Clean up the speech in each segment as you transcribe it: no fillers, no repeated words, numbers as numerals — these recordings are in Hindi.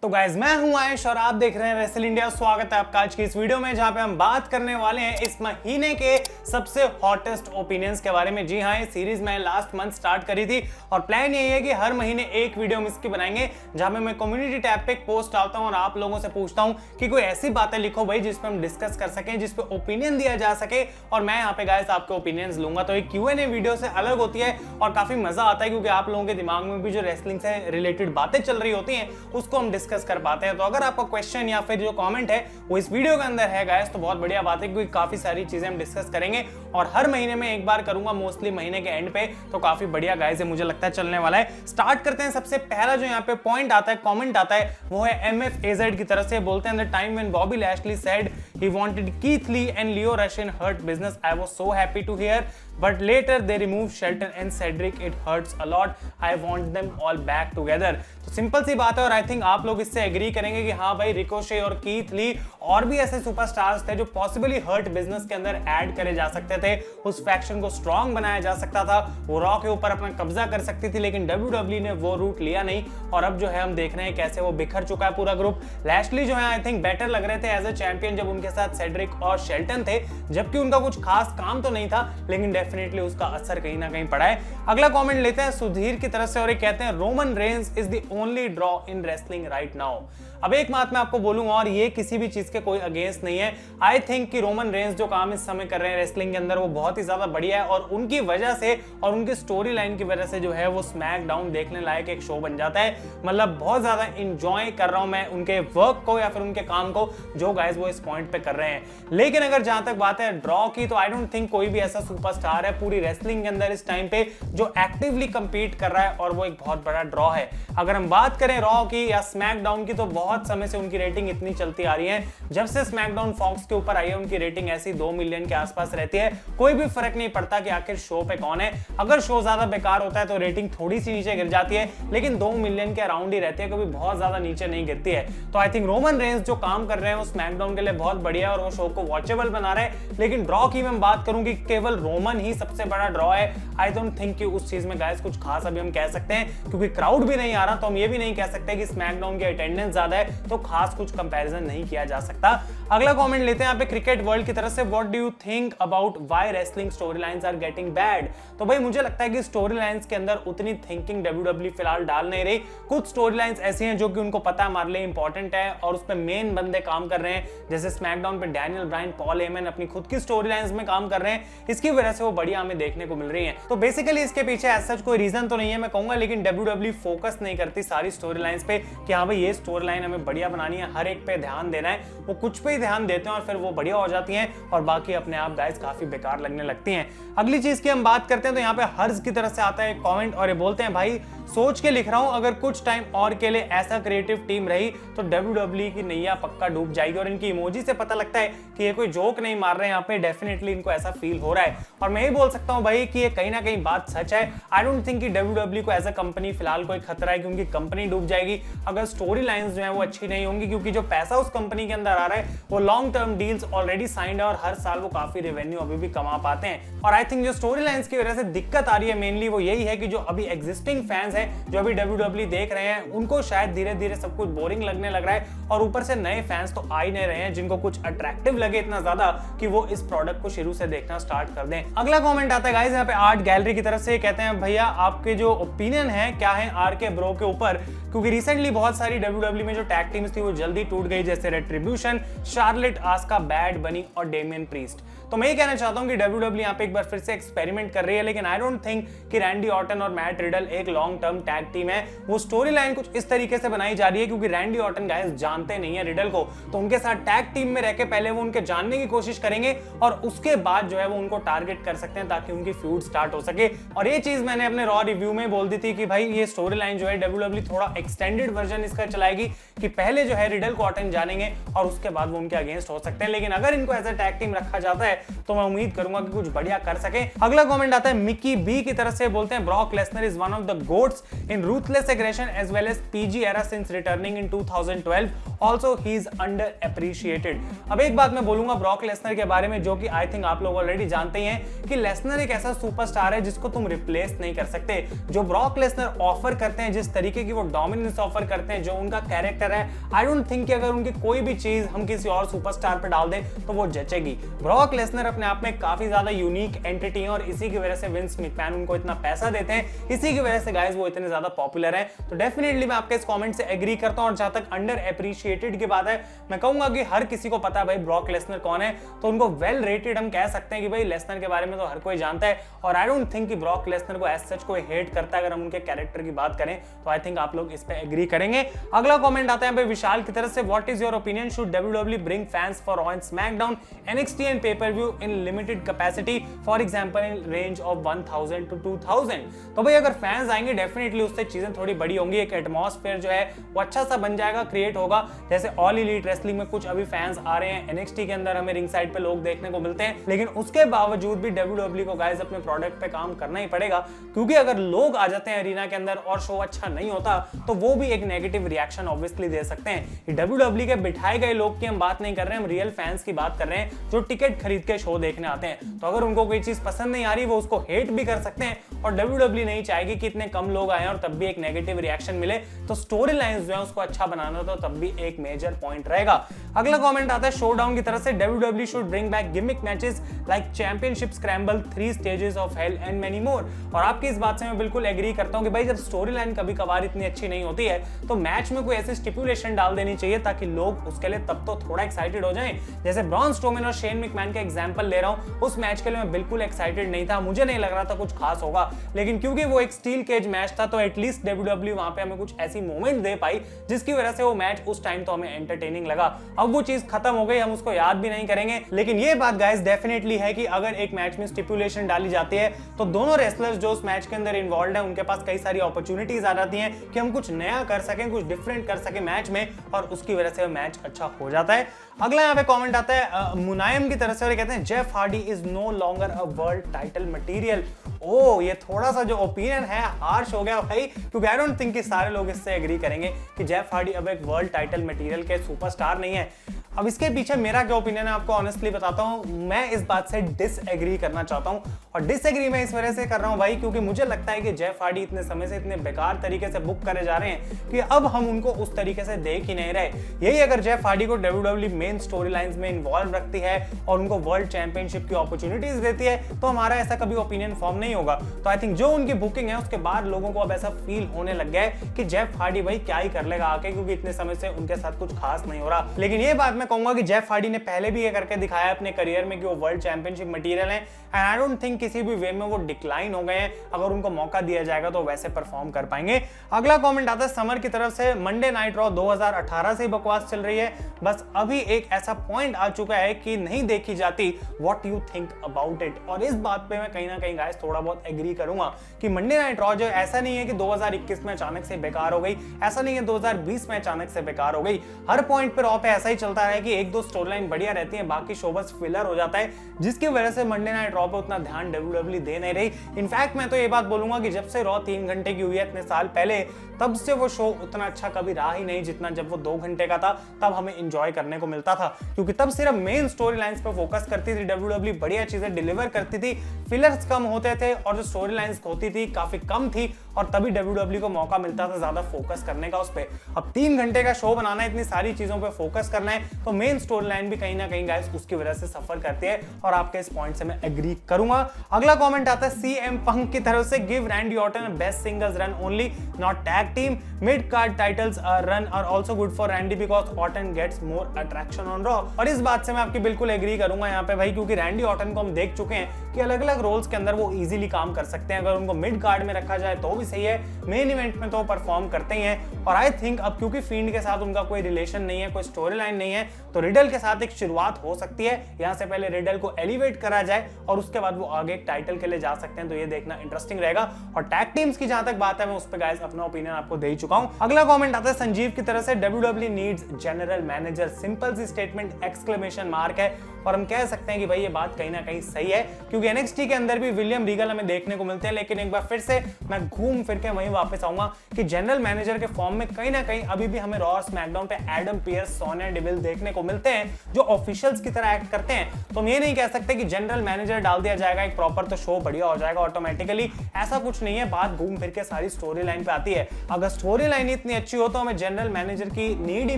तो गाइज मैं हूं आयुष और आप देख रहे हैं रेसल इंडिया। स्वागत है आपका आज की इस वीडियो में जहां पे हम बात करने वाले हैं इस महीने के सबसे हॉटेस्ट ओपिनियंस के बारे में। जी हाँ, ये सीरीज मैं लास्ट मंथ स्टार्ट करी थी और प्लान यही है कि हर महीने एक वीडियो हम इसकी बनाएंगे जहां पे मैं कम्युनिटी टैब पे एक पोस्ट डालता हूं और आप लोगों से पूछता हूं कि कोई ऐसी बातें लिखो भाई जिसपे हम डिस्कस कर सकें, जिसपे ओपिनियन दिया जा सके और मैं यहाँ पे गाइस आपके ओपिनियंस लूंगा। तो एक Q&A वीडियो से अलग होती है और काफी मजा आता है क्योंकि आप लोगों के दिमाग में भी जो रेसलिंग से रिलेटेड बातें चल रही होती हैं उसको हम डिस्कस कर पाते हैं। तो अगर आपका क्वेश्चन या फिर जो कमेंट है वो इस वीडियो के अंदर है गाइस तो बहुत बढ़िया बात है क्योंकि काफी सारी चीजें हम डिस्कस करेंगे और हर महीने में एक बार करूंगा, मोस्टली महीने के एंड पे। तो काफी बढ़िया गाइस है, मुझे लगता है चलने वाला है। स्टार्ट करते हैं। सबसे पहला जो यहाँ पे पॉइंट आता है, कमेंट आता है, वो है MFAZ की तरफ से। बोलते हैं the time when Bobby Lashley said he wanted Keith Lee and Leo Rush in Hurt Business, I was so happy to hear, but later they removed Shelton and Cedric, it hurts a lot, I want them all back together। तो सिंपल सी बात है और आई थिंक आप लोग इससे एग्री करेंगे कि हाँ भाई, रिकोशे और कीथ ली और भी ऐसे सुपरस्टार्स थे जो पॉसिबली हर्ट बिजनेस के अंदर ऐड करे जा सकते थे। उस फैक्शन को स्ट्रॉन्ग बनाया जा सकता था, वो रॉ के ऊपर अपना कब्जा कर सकती थी, लेकिन WWE ने वो रूट लिया नहीं और अब जो है हम देख रहे हैं कैसे वो बिखर चुका है पूरा ग्रुप। लैशली जो है आई थिंक बेटर लग रहे थे एज अ चैंपियन जब उनके साथ सेड्रिक और शेल्टन थे, जबकि उनका कुछ खास काम तो नहीं था, लेकिन डेफिनेटली उसका असर कहीं ना कहीं पड़ा है। अगला कमेंट लेते हैं सुधीर की तरफ से और ये कहते हैं Roman Reigns is the only draw in wrestling right now. अब एक बात मैं आपको बोलूंगा और ये किसी भी चीज के कोई अगेंस्ट नहीं है। आई थिंक कि रोमन रेंस जो काम इस समय कर रहे हैं रेसलिंग के अंदर वो बहुत ही ज्यादा बढ़िया है और उनकी वजह से और उनकी स्टोरी लाइन की वजह से जो है वो स्मैकडाउन देखने लायक एक शो बन जाता है। मतलब बहुत ज्यादा इंजॉय कर रहा हूं मैं उनके वर्क को या फिर उनके काम को जो गाइस वो इस पॉइंट पे कर रहे हैं। लेकिन अगर जहां तक बात है ड्रॉ की, तो आई डोंट थिंक कोई भी ऐसा सुपरस्टार है पूरी रेसलिंग के अंदर इस टाइम पे जो एक्टिवली कंपीट कर रहा है और वो एक बहुत बड़ा ड्रॉ है। अगर हम बात करें रॉ की या स्मैकडाउन की, तो बहुत समय से उनकी रेटिंग इतनी चलती आ रही है। जब से स्मैकडाउन फॉक्स के ऊपर आई है उनकी रेटिंग ऐसी 2 मिलियन के आसपास रहती है। कोई भी फर्क नहीं पड़ता कि आखिर शो पे कौन है। अगर शो ज्यादा बेकार होता है तो रेटिंग थोड़ी सी नीचे गिर जाती है, लेकिन 2 मिलियन के अराउंड ही रहती है, कभी बहुत ज्यादा नीचे नहीं गिरती है। तो आई थिंक रोमन रेंस जो काम कर रहे हैं वो स्मैकडाउन के लिए बहुत बढ़िया है और वो शो को वॉचेबल बना रहे हैं। लेकिन ड्रॉ की मैं बात करूं कि केवल रोमन ही सबसे बड़ा ड्रॉ है, आई डोंट थिंक कि उस चीज में गाइस कुछ खास अभी हम कह सकते हैं, क्योंकि क्राउड भी नहीं आ रहा। तो हम ये भी नहीं कह सकते कि स्मैकडाउन की अटेंडेंस ज्यादा है तो खास कुछ कंपैरिजन नहीं किया जा सकता। अगला कमेंट लेते हैं यहाँ पे क्रिकेट वर्ल्ड की तरफ से। What do you think about why wrestling storylines are getting bad. तो भाई मुझे लगता है कि स्टोरी लाइंस के अंदर उतनी थिंकिंग WWE फिलहाल डाल नहीं रही। कुछ स्टोरी लाइंस ऐसी हैं जो कि उनको पता है हमारे लिए इंपॉर्टेंट है और उस पर मेन बंदे काम कर रहे हैं, जैसे स्मैकडाउन पे डैनियल ब्रायन, पॉल हेमन अपनी खुद की स्टोरी लाइंस में काम कर रहे हैं। इसकी वजह से वो बढ़िया हमें देखने को मिल रही है। तो बेसिकली इसके पीछे एज सच कोई रीजन तो नहीं है मैं कहूंगा, लेकिन WWE फोकस नहीं करती सारी स्टोरी लाइंस पे कि हाँ भाई ये स्टोरी लाइन हमें बढ़िया बनानी है, हर एक पे ध्यान देना है। वो कुछ पे ही ध्यान देते हैं और फिर वो बढ़िया हो जाती हैं और बाकी अपने आप गाइस काफी बेकार लगने लगती हैं। अगली चीज की हम बात करते हैं तो यहाँ पे हर्ज की तरफ से आता है कमेंट और ये बोलते हैं भाई सोच के लिख रहा हूं, अगर कुछ टाइम और के लिए ऐसा क्रिएटिव टीम रही तो WWE की नैया पक्का डूब जाएगी। और इनकी इमोजी से पता लगता है कि ये कोई जोक नहीं मार रहे हैं यहाँ पे, डेफिनेटली इनको ऐसा फील हो रहा है। और मैं ही बोल सकता हूं भाई कि ये कहीं ना कहीं बात सच है। आई डोंट थिंक कि WWE को एज अ कंपनी फिलहाल कोई खतरा है क्योंकि कंपनी डूब जाएगी अगर स्टोरी लाइंस जो है वो अच्छी नहीं होंगी, क्योंकि जो पैसा उस कंपनी के अंदर आ रहा है वो long term deals already signed है और हर साल वो काफी रेवेन्यू अभी भी कमा पाते हैं। और आई थिंक जो स्टोरी लाइंस की वजह से दिक्कत आ रही है मेनली वो यही है कि जो अभी एग्जिस्टिंग फैंस है जो अभी WWE देख रहे हैं उनको शायद धीरे धीरे सब कुछ बोरिंग लगने लग रहा है और ऊपर से नए फैंस तो आ ही नहीं रहे हैं जिनको कुछ अट्रैक्टिव लगे इतना ज्यादा कि वो इस प्रोडक्ट को शुरू से देखना स्टार्ट कर दें। अगला कमेंट आता है गाइस यहाँ पे आर्ट गैलरी की तरफ से, कहते हैं भैया आपके जो ओपिनियन है क्या है RK ब्रो के ऊपर, क्योंकि रिसेंटली बहुत सारी WWE में जो टैग टीम्स थी वो जल्दी टूट गई, जैसे रेट्रिब्यूशन, शार्लेट, आस्का, बैड बनी और डेमियन प्रीस्ट। तो मैं ये कहना चाहता हूं कि WWE यहाँ पे एक बार फिर से एक्सपेरिमेंट कर रही है, लेकिन आई डोंट थिंक कि रैंडी ऑर्टन और मैट रिडल एक लॉन्ग टर्म टैग टीम है। वो स्टोरी लाइन कुछ इस तरीके से बनाई जा रही है क्योंकि रैंडी ऑर्टन गाइस जानते नहीं है रिडल को, तो उनके साथ टैग टीम में रह के पहले वो उनके जानने की कोशिश करेंगे और उसके बाद जो है वो उनको टारगेट कर सकते हैं ताकि उनकी फ्यूड स्टार्ट हो सके। और ये चीज मैंने अपने रॉ रिव्यू में बोल दी थी कि भाई ये स्टोरी लाइन जो है WWE थोड़ा एक्सटेंडेड वर्जन इसका चलाएगी कि पहले जो है रिडल को ऑर्टन जानेंगे और उसके बाद वो उनके अगेंस्ट हो सकते हैं। लेकिन अगर इनको एज अ टैग टीम रखा जाता है तो मैं उम्मीद करूंगा कि कुछ बढ़िया कर सके। अगला कमेंट आता है मिकी बी की तरफ से, बोलते हैं Brock Lesnar is one of the GOATs in ruthless aggression as well as PG era since returning in 2012, also he is underappreciated. अब एक बात मैं बोलूंगा ब्रॉक लेसनर के बारे में, जो कि आई थिंक आप लोग ऑलरेडी जानते ही हैं कि लेसनर एक ऐसा सुपरस्टार है जिसको तुम रिप्लेस नहीं कर सकते। जो ब्रॉक लेसनर ऑफर करते हैं, जिस तरीके की वो डोमिनेंस ऑफर करते हैं, जो उनका कैरेक्टर है, आई डोंट थिंक कि अगर उनकी कोई भी चीज हम किसी और सुपरस्टार पे डाल दें तो वो जचेगी। ब्रॉक लेसनर अपने आप में काफी ज्यादा यूनिक एंटिटी है और इसी की वजह से विंस मैकमैन उनको इतना पैसा देते हैं, इसी की वजह से गाइस वो इतने ज्यादा पॉपुलर हैं। तो डेफिनेटली मैं आपके इस कमेंट से एग्री करता हूं। और जहां तक अंडर एप्रिशिएटेड की बात है, मैं कहूंगा कि हर किसी को पता है भाई ब्रॉक लेसनर कौन है, तो उनको वेल रेटेड हम कह सकते हैं कि भाई लेसनर के बारे में तो हर कोई जानता है। और आई डोंट थिंक कि ब्रॉक लेसनर को एज सच कोई हेट करता है। अगर हम उनके कैरेक्टर की बात करें तो आई थिंक आप लोग इस पे एग्री करेंगे। अगला कमेंट आता है भाई विशाल की तरफ से, what is your opinion, should WWE bring fans for raw and smackdown, NXT and pay per view in limited capacity, for example in range of 1000 to 2000। तो भाई अगर फैंस आएंगे डेफिनेटली उससे चीजें थोड़ी बड़ी होंगी, एक एटमॉस्फेयर जो है वो अच्छा सा बन जाएगा, क्रिएट होगा। जैसे ऑल एलीट रेसलिंग में कुछ अभी फैंस आ रहे हैं, NXT के अंदर हमें रिंग साइड पे लोग देखने को मिलते हैं, लेकिन उसके बावजूद भी WWE को गाइस अपने प्रोडक्ट पे काम करना ही पड़ेगा, क्योंकि अगर लोग आ जाते हैं एरिना के अंदर और शो अच्छा नहीं होता तो वो भी एक नेगेटिव रिएक्शन ऑब्वियसली दे सकते हैं। WWE के बिठाए गए लोग की हम बात नहीं कर रहे हैं, हम रियल फैंस की बात कर रहे हैं जो टिकट खरीद के शो देखने आते हैं। तो अगर उनको कोई चीज पसंद नहीं आ रही वो उसको हेट भी कर सकते हैं, और WWE नहीं चाहेगी कि इतने कम लोग आए और तब भी एक नेगेटिव रिएक्शन मिले। तो स्टोरी लाइंस जो है उसको अच्छा बनाना तो तब भी एक मेजर पॉइंट रहेगा। अगला कमेंट आता है शोडाउन की तरफ से, WWE should bring back gimmick matches like championship scramble, 3 stages of hell and many more. और आपकी इस बात से मैं बिल्कुल एग्री करता हूं कि भाई जब स्टोरी लाइन कभी कभार इतनी अच्छी नहीं होती है तो मैच में कोई ऐसी स्टिपुलेशन डाल देनी चाहिए ताकि लोग उसके लिए तब तो थोड़ा एक्साइटेड हो जाएं। जैसे ब्रॉन स्ट्रोमैन और शेन मैकमैन का एग्जांपल ले रहा हूं, उस मैच के लिए मैं बिल्कुल एक्साइटेड नहीं था, मुझे नहीं लग रहा था कुछ खास होगा, लेकिन क्योंकि वो एक स्टील केज मैच था तो एटलीस्ट WWE वहां पे हमें कुछ ऐसी मोमेंट दे पाई जिसकी वजह से वो मैच उस टाइम तो हमें एंटरटेनिंग लगा। अब वो चीज खत्म हो गई, हम उसको याद भी नहीं करेंगे, लेकिन ये बात गाइस डेफिनेटली है कि अगर एक मैच में स्टिपुलेशन डाली जाती है तो दोनों रेसलर्स जो उस मैच के अंदर इन्वॉल्व है उनके पास कई सारी अपॉर्चुनिटीज आ जाती हैं कि हम कुछ नया कर सकें, कुछ डिफरेंट कर सकें मैच में, और उसकी वजह से मैच अच्छा हो जाता है। अगला यहाँ पे कमेंट आता है मुनायम की तरफ से और कहते हैं Jeff Hardy is no longer a world title material. ओ ये थोड़ा सा जो ओपिनियन है हार्श हो गया भाई, क्योंकि आई डोंट थिंक कि सारे लोग इससे एग्री करेंगे कि जेफ हार्डी अब एक वर्ल्ड टाइटल मटेरियल के सुपरस्टार नहीं है। अब इसके पीछे मेरा क्या ओपिनियन है आपको ऑनेस्टली बताता हूं, मैं इस बात से डिसएग्री करना चाहता हूं, और डिसएग्री मैं इस वजह से कर रहा हूं भाई क्योंकि मुझे लगता है कि जेफ हार्डी इतने समय से इतने बेकार तरीके से बुक करे जा रहे हैं कि अब हम उनको उस तरीके से देख ही नहीं रहे। यही अगर जेफ हार्डी को WWE मेन स्टोरी लाइंस में इन्वॉल्व रखती है और उनको वर्ल्ड चैंपियनशिप की अपॉर्चुनिटीज देती है तो हमारा ऐसा कभी ओपिनियन फॉर्म नहीं होगा। तो आई थिंक जो उनकी बुकिंग है उसके बाद लोगों को अब ऐसा फील होने लग गया है कि जेफ हार्डी भाई क्या ही कर लेगा आके, क्योंकि इतने समय से उनके साथ कुछ खास नहीं हो रहा। लेकिन ये बात मैं कहूंगा कि जेफ ने पहले भी ये करके दिखाया अपने करियर में कि वो वर्ल्ड चैंपियनशिप मटेरियल है, एंड आई डोंट थिंक किसी भी वे में वो डिक्लाइन हो गए हैं। अगर उनको मौका दिया जाएगा तो वैसे परफॉर्म कर पाएंगे। अगला कमेंट आता है समर की तरफ से, मंडे नाइट रॉ 2018 से बकवास चल रही है, बस अभी एक ऐसा पॉइंट आ चुका है कि नहीं देखी जाती, what you think about it. और इस बात पे मैं कहीं ना कहीं गाइस थोड़ा बहुत एग्री करूंगा कि मंडे नाइट रॉ जो ऐसा नहीं है कि 2021 में अचानक से बेकार हो गई, ऐसा नहीं है 2020 में अचानक से बेकार हो गई। हर पॉइंट पे रॉ पे ऐसा ही चलता है कि एक दो स्टोरी लाइन बढ़िया रहती है, बाकी शो बस फिलर हो जाता है, जिसकी वजह से मंडे नाइट रॉ पे उतना ध्यान WWE दे नहीं रही। इनफैक्ट मैं तो ये बात बोलूंगा कि जब से रॉ 3 घंटे की हुई है इतने साल पहले, तब से वो शो उतना अच्छा कभी रहा ही नहीं जितना जब वो 2 घंटे का था, तब हमें एंजॉय करने को मिलता था, क्योंकि तब सिर्फ मेन स्टोरी लाइंस पे फोकस करती थी WWE, बढ़िया चीजें डिलीवर करती थी, फिलर्स कम होते थे और जो स्टोरी लाइंस होती थी काफी कम थी, और तभी WWE को मौका मिलता था ज्यादा फोकस करने का उस पे। अब 3 घंटे का शो बनाना है, इतनी सारी चीजों पे फोकस करना है, तो मेन स्टोरी लाइन भी कहीं ना कहीं गाइस उसकी वजह से सफर करती है, और आपके इस पॉइंट से मैं एग्री करूंगा। अगला कमेंट आता है CM पंक की तरफ से, give Randy Orton best singles run only, not tag team, mid card titles run are also good for Randy because Orton gets more attraction on Raw. और इस बात से मैं आपकी बिल्कुल एग्री करूंगा यहाँ पे भाई, क्योंकि रैंडी ऑर्टन को हम देख चुके हैं कि अलग अलग रोल्स के अंदर वो इजीली काम कर सकते हैं। अगर उनको मिड कार्ड में रखा जाए तो भी सही है, मेन इवेंट में तो परफॉर्म करते ही हैं। और आई थिंक अब क्योंकि फील्ड के साथ उनका कोई रिलेशन नहीं है, कोई स्टोरी लाइन नहीं है, तो रिडल के साथ एक शुरुआत हो सकती है। यहाँ से पहले रिडल को एलिवेट करा जाए और उसके बाद वो आगे एक टाइटल के लिए जा सकते हैं, तो ये देखना इंटरेस्टिंग रहेगा। और टैग टीम्स की जहां तक बात है, मैं उस पर गाइस अपना ओपिनियन आपको दे ही चुका हूं। अगला कमेंट आता है संजीव की तरफ से, WWE needs general manager, simple सी स्टेटमेंट, एक्सक्लेमेशन मार्क है। और हम कह सकते हैं कि भाई ये बात कहीं ना कहीं सही है, क्योंकि NXT के अंदर भी विलियम रीगल हमें देखने को मिलते हैं, लेकिन एक बार फिर से मैं घूम फिर के वहीं वापस आऊंगा कि जनरल मैनेजर के फॉर्म में कहीं ना कहीं अभी भी हमें रॉ और स्मैकडाउन पे एडम पियर्स, सोनिया डेविल देखने को मिलते हैं जो ऑफिशियल्स की तरह एक्ट करते हैं। तो हम ये नहीं कह सकते कि जनरल मैनेजर डाल दिया जाएगा एक प्रॉपर तो शो बढ़िया हो जाएगा ऑटोमेटिकली, ऐसा कुछ नहीं है। बात घूम फिर के सारी स्टोरी लाइन पे आती है। अगर स्टोरी लाइन इतनी अच्छी हो तो हमें जनरल मैनेजर की नीड ही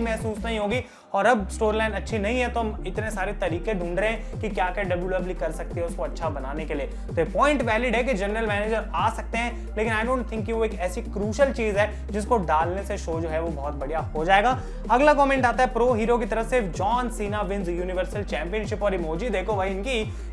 महसूस नहीं होगी। और अब स्टोरी लाइन अच्छी नहीं है तो हम इतने सारे तरीके ढूंढ रहे हैं कि क्या क्या WWE कर सकती है उसको अच्छा बनाने के लिए। तो पॉइंट वैलिड है कि जनरल मैनेजर आ सकते हैं, लेकिन आई डोंट थिंक कि वो एक ऐसी क्रूशल चीज है जिसको डालने से शो जो है वो बहुत बढ़िया हो जाएगा। अगला कमेंट आता है प्रो हीरो की तरफ से, John Cena wins Universal Championship. और इमोजी देखो भाई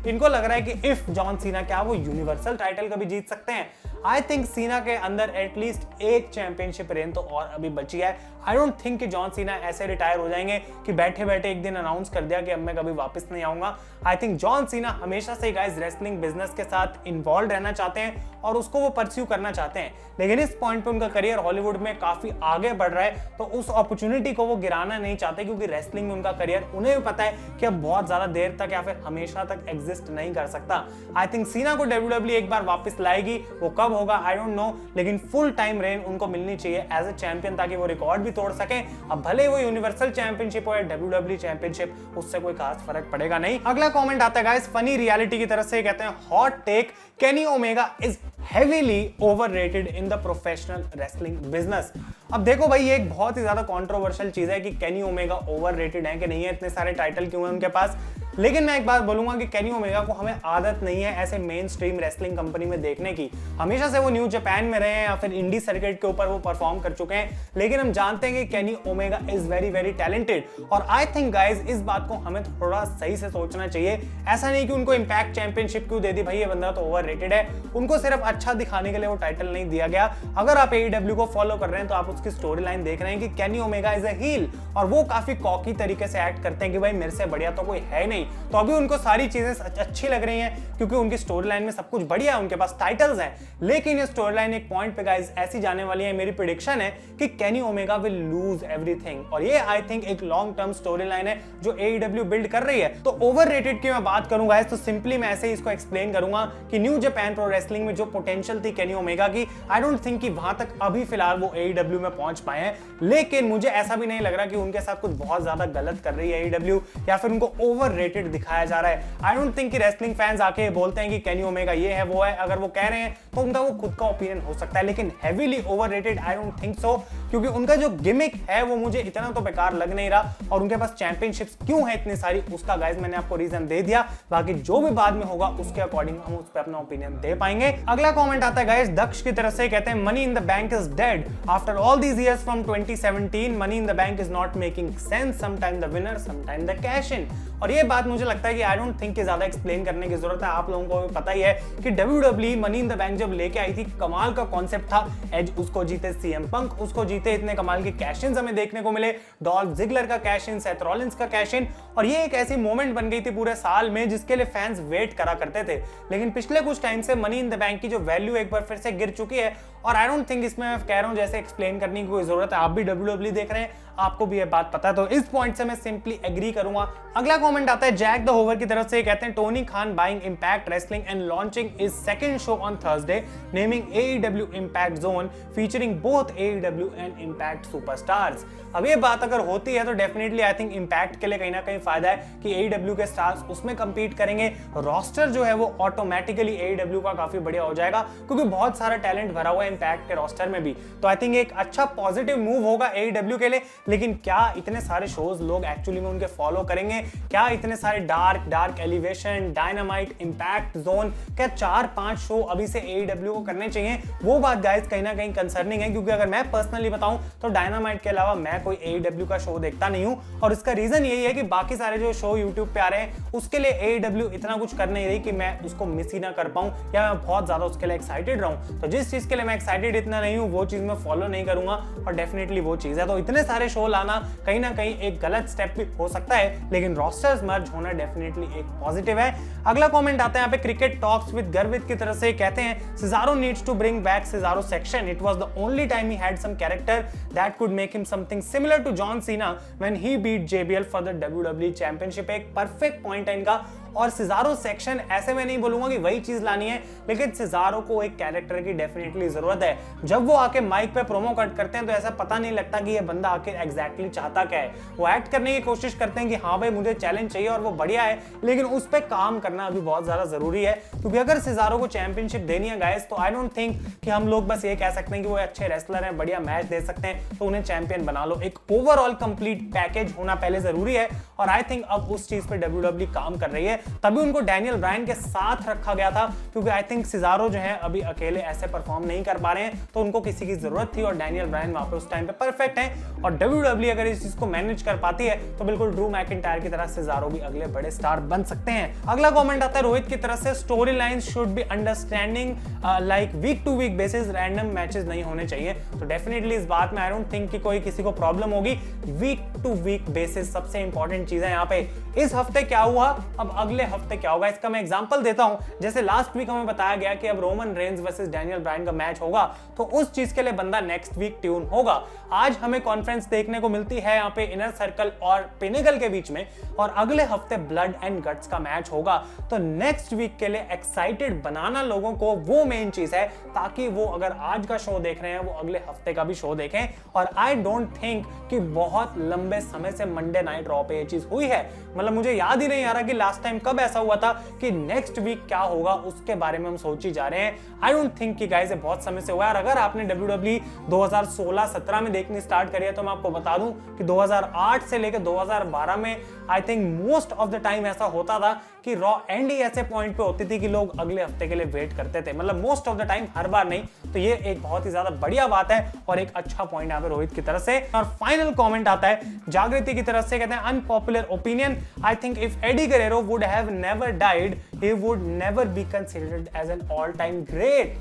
इनको लग रहा है कि इफ जॉन सीना, क्या वो यूनिवर्सल टाइटल कभी जीत सकते हैं? आई थिंक सीना के अंदर एटलीस्ट एक चैंपियनशिप रेन तो और अभी बची है। आई डोंट थिंक कि जॉन सीना ऐसे रिटायर हो जाएंगे कि बैठे बैठे एक दिन अनाउंस कर दिया कि अब मैं कभी वापस नहीं आऊंगा। आई थिंक जॉन सीना हमेशा से गाइस रेसलिंग बिजनेस के साथ इन्वॉल्व रहना चाहते हैं और उसको वो परस्यू करना चाहते हैं, लेकिन इस पॉइंट पे उनका करियर हॉलीवुड में काफी आगे बढ़ रहा है, तो उस अपॉर्चुनिटी को वो गिराना नहीं चाहते, क्योंकि रेसलिंग में उनका करियर उन्हें भी पता है कि अब बहुत ज्यादा देर तक या फिर हमेशा तक एग्जिस्ट नहीं कर सकता। आई थिंक सीना को WWE एक बार वापस लाएगी, वो कब होगा आई डोंट नो, लेकिन फुल टाइम रेन उनको मिलनी चाहिए एज ए चैंपियन, ताकि वो रिकॉर्ड भी तोड़ सके। अब भले वो यूनिवर्सल चैंपियनशिप हो या WWE चैंपियनशिप, उससे कोई खास फर्क पड़ेगा नहीं। अगला कमेंट आता है गाइस फनी रियलिटी की तरफ से, कहते हैं hot take, Kenny Omega is heavily overrated in the professional wrestling business। अब देखो भाई ये एक बहुत ही ज्यादा कंट्रोवर्शियल चीज है कि केनी ओमेगा ओवररेटेड है कि नहीं है, इतने सारे टाइटल क्यों हैं उनके पास। लेकिन मैं एक बात बोलूंगा कि केनी ओमेगा को हमें आदत नहीं है ऐसे मेन स्ट्रीम रेसलिंग कंपनी में देखने की। हमेशा से वो न्यू जापान में रहे हैं या फिर इंडी सर्किट के ऊपर वो परफॉर्म कर चुके हैं, लेकिन हम जानते हैं कि केनी Omega is very very talented. और आई थिंक गाइज इस बात को हमें थोड़ा सही से सोचना चाहिए। ऐसा नहीं कि उनको इंपैक्ट चैंपियनशिप क्यों दे दी, भाई ये बंदा तो ओवररेटेड है, उनको सिर्फ अच्छा दिखाने के लिए वो टाइटल नहीं दिया गया। अगर आप AEW को फॉलो कर रहे हैं तो आप उसकी स्टोरी लाइन देख रहे हैं कि केनी ओमेगा इज अ हील, और वो काफी कॉकी तरीके से एक्ट करते हैं कि भाई मेरे से बढ़िया तो कोई है नहीं। तो अभी उनको सारी चीजें अच्छी लग रही हैं क्योंकि उनकी स्टोरी लाइन में सब कुछ बढ़िया है, उनके पास टाइटल्स हैं। लेकिन ये स्टोरी लाइन एक पॉइंट पे गाइस ऐसी जाने वाली है, मेरी प्रेडिक्शन है कि Kenny Omega will lose everything. और ये आई थिंक एक लॉन्ग टर्म स्टोरी लाइन है जो AEW बिल्ड कर रही है। तो ओवररेटेड की मैं बात करूंगा गाइस तो सिंपली मैं ऐसे ही इसको एक्सप्लेन करूंगा कि न्यू जापान प्रो रेसलिंग में जो पोटेंशियल थी केनी ओमेगा की, आई डोंट थिंक कि वहां तक अभी फिलहाल वो AEW में पहुंच पाए हैं। लेकिन मुझे ऐसा भी नहीं लग रहा कि उनके साथ कुछ बहुत ज्यादा गलत कर रही है AEW या फिर उनको ओवररेटेड दिखाया जा रहा है। आई डोंट थिंक कि रेसलिंग फैंस आके बोलते हैं कि केनी ओमेगा ये है वो है, अगर वो कह रहे हैं तो उनका वो खुद का ओपिनियन हो सकता है, लेकिन heavily overrated I don't think so, क्योंकि उनका जो गिमिक है वो मुझे इतना तो बेकार लग नहीं रहा। और उनके पास चैंपियनशिप्स क्यों है इतनी सारी, उसका गाइस मैंने आपको रीजन दे दिया। बाकी जो भी बाद में होगा उसके अकॉर्डिंग हम उस पर अपना ओपिनियन दे पाएंगे। अगला कमेंट आता है गाइस दक्ष की तरफ से, कहते हैं money in the bank is dead after all these years from 2017, money in the bank is not making sense, sometime the winner sometime the cash in. और ये बात मुझे लगता है कि आई डोंट थिंक कि ज्यादा एक्सप्लेन करने की जरूरत है, आप लोगों को भी पता ही है कि WWE money in the bank जब लेके आई थी, कमाल का कॉन्सेप्ट था। एज उसको जीते, CM पंक उसको जीते, इतने कमाल के कैश इन्स हमें देखने को मिले, डॉल्फ जिगलर का कैश इन, सेथ रॉलिंस का कैश इन, और ये एक ऐसी मोमेंट बन गई थी पूरे साल में जिसके लिए फैंस वेट करा करते थे। लेकिन पिछले कुछ टाइम से मनी इन द बैंक की जो वैल्यू एक बार फिर से गिर चुकी है, और आई डोंट थिंक इसमें मैं कह रहा हूं जैसे एक्सप्लेन करने की कोई जरूरत है, आप भी WWE देख रहे हैं, आपको भी ये बात पता है, तो इस पॉइंट से मैं सिंपली एग्री करूंगा। अगला कमेंट आता है जैक द होवर की तरफ से, कहते हैं Tony Khan buying impact wrestling and launching is second show on Thursday, naming AEW impact zone featuring both AEW and impact superstars. अब ये बात अगर होती है तो डेफिनेटली आई थिंक इंपैक्ट के लिए कहीं ना कहीं फायदा है कि AEW के स्टार्स उसमें compete करेंगे, रोस्टर जो है वो ऑटोमेटिकली AEW का काफी बढ़िया हो जाएगा, क्योंकि बहुत सारा टैलेंट भरा हुआ है इंपैक्ट के रोस्टर में भी। तो आई थिंक एक अच्छा पॉजिटिव मूव होगा AEW के लिए। लेकिन क्या इतने सारे शोज लोग एक्चुअली में उनके फॉलो करेंगे? क्या इतने सारे dark elevation, dynamite, impact zone, क्या 4-5 शो अभी से AEW को करने चाहिए? वो बात गाइस कहीं ना कहीं कंसर्निंग है, क्योंकि अगर मैं पर्सनली बताऊं तो डायनामाइट के अलावा मैं कोई AEW का शो देखता नहीं हूं, और इसका रीजन यही है कि बाकी सारे जो शो यूट्यूब पे आ रहे हैं उसके लिए AEW इतना कुछ कर नहीं रही कि मैं उसको मिस ही ना कर पाऊं या मैं बहुत ज्यादा उसके लिए एक्साइटेड रहूं। तो जिस चीज के लिए मैं एक्साइटेड इतना नहीं हूं वो चीज मैं फॉलो नहीं करूंगा, और डेफिनेटली वो चीज है। तो इतने सारे शो लाना कहीं ना कहीं एक गलत स्टेप भी हो सकता है, लेकिन रोस्टर्स मर्ज होना डेफिनेटली एक पॉजिटिव है। अगला कमेंट आता है यहाँ पे क्रिकेट टॉक्स विद गर्वित की तरफ से, कहते हैं Cesaro needs to bring back Cesaro section, it was the only time he had some character that could make him something similar to John Cena when he beat JBL for the WWE championship. एक परफेक्ट पॉइंट है इनका, और सिजारो सेक्शन ऐसे में नहीं बोलूंगा कि वही चीज लानी है, लेकिन सिजारो को एक कैरेक्टर की डेफिनेटली जरूरत है। जब वो आके माइक पे प्रोमो कट करते हैं तो ऐसा पता नहीं लगता कि ये बंदा आखिर एग्जैक्टली चाहता क्या है। वो एक्ट करने की कोशिश करते हैं कि हाँ भाई मुझे चैलेंज चाहिए और वो बढ़िया है, लेकिन उस पर काम करना अभी बहुत ज्यादा जरूरी है, क्योंकि अगर सिजारो को चैंपियनशिप देनी है गाइस तो आई डोंट थिंक कि हम लोग बस ये कह सकते हैं कि वो अच्छे रेसलर हैं, बढ़िया मैच दे सकते हैं तो उन्हें चैंपियन बना लो। एक ओवरऑल कंप्लीट पैकेज होना पहले जरूरी है, और आई थिंक अब उस चीज पे WWE काम कर रही है। तभी उनको डैनियल ब्रायन के साथ रखा गया था, क्योंकि आई थिंक सिजारो जो है अभी अकेले ऐसे परफॉर्म नहीं कर पा रहे हैं, तो उनको किसी की जरूरत थी, और डैनियल ब्रायन वहां पे उस टाइम पे परफेक्ट है। और WWE अगर इस चीज को मैनेज कर पाती है तो बिल्कुल ड्रू मैकिंटायर की तरह सिजारो भी अगले बड़े स्टार बन सकते हैं। अगला कमेंट आता है रोहित की तरफ से, storylines should be understanding like week to week basis, random matches नहीं होने चाहिए। तो डेफिनेटली इस बात में आई डोंट थिंक कि कोई किसी को प्रॉब्लम होगी। वीक टू वीक बेसिस सबसे इंपॉर्टेंट चीज है यहाँ पे। इस हफ्ते क्या हुआ, अब अगले हफ्ते क्या होगा, इसका मैं एग्जांपल देता हूं। जैसे लास्ट वीक हमें बताया गया कि अब Roman Reigns versus Daniel Bryan का मैच होगा, तो उस चीज के लिए बंदा नेक्स्ट वीक ट्यून होगा। आज हमें कॉन्फ्रेंस देखने को मिलती है यहाँ पे इनर सर्कल और पिनेकल के बीच में, और अगले हफ्ते ब्लड एंड गट्स का मैच होगा। तो नेक्स्ट वीक के लिए एक्साइटेड बनाना लोगों को वो मेन चीज है, ताकि वो अगर आज का शो देख रहे हैं वो अगले हफ्ते का भी शो देखें। और आई डोंट थिंक कि बहुत लंबे समय से मंडे नाइट रॉ पे ये चीज हुई है। मतलब मुझे याद ही नहीं आ रहा कि लास्ट टाइम कब ऐसा हुआ था कि नेक्स्ट वीक क्या होगा उसके बारे में हम सोच ही जा रहे हैं। आई डोंट थिंक कि गाइस ये बहुत समय से हुआ है। और अगर आपने WWE 2016-17 में देखनी स्टार्ट करी है तो मैं आपको बता दूं कि 2008 से लेकर 2012 में I think most of the time ऐसा होता था कि रॉ एंड ही ऐसे पॉइंट पे होती थी कि लोग अगले हफ्ते के लिए वेट करते थे। मतलब मोस्ट ऑफ द टाइम, हर बार नहीं। तो ये एक बहुत ही ज्यादा बढ़िया बात है और एक अच्छा पॉइंट यहाँ पे रोहित की तरफ से। और फाइनल कमेंट आता है जागृति की तरफ से, कहते हैं unpopular opinion, I think if Eddie Guerrero would have never died he would never be considered as an all time great.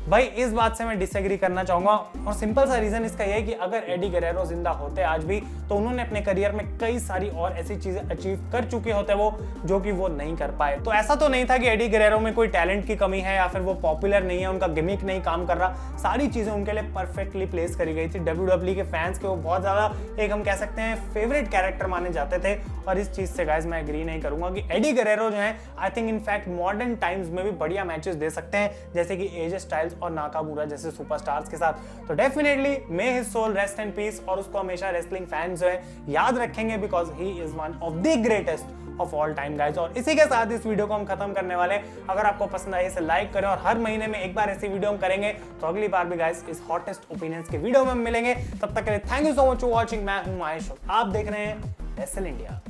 भाई इस बात से मैं डिसएग्री करना चाहूंगा, और सिंपल सा रीजन इसका यह है कि अगर एडी गरेरो जिंदा होते आज भी तो उन्होंने अपने करियर में कई सारी और ऐसी चीजें अचीव कर चुके होते वो जो कि वो नहीं कर पाए। तो ऐसा तो नहीं था कि एडी गरेरो में कोई टैलेंट की कमी है या फिर वो पॉपुलर नहीं है, उनका गिमिक नहीं काम कर रहा। सारी चीजें उनके लिए परफेक्टली प्लेस करी गई थी। WWE के फैंस के वो बहुत ज्यादा एक हम कह सकते हैं फेवरेट कैरेक्टर माने जाते थे, और इस चीज से गाइस मैं एग्री नहीं करूंगा कि एडी गरेरो जो है I think in fact modern times में भी बढ़िया मैचेस दे सकते हैं, जैसे कि एजे स्टाइल्स और नाकामुरा जैसे सुपरस्टार्स के साथ। तो definitely may his soul rest in peace, और उसको हमेशा रेसलिंग फैंस जो है याद रखेंगे, because he is one of the greatest of all time guys. और इसी के साथ इस वीडियो को हम खत्म करने वाले हैं। अगर आपको पसंद आए इसे लाइक करें, और हर महीने में एक बार ऐसी वीडियो हम करेंगे, तो अगली बार भी गाइस इस हॉटेस्ट ओपिनियंस के वीडियो में हम मिलेंगे। तब तक के लिए thank you so much for watching. मैं हूं महेश, आप देख रहे हैं रेसल इंडिया।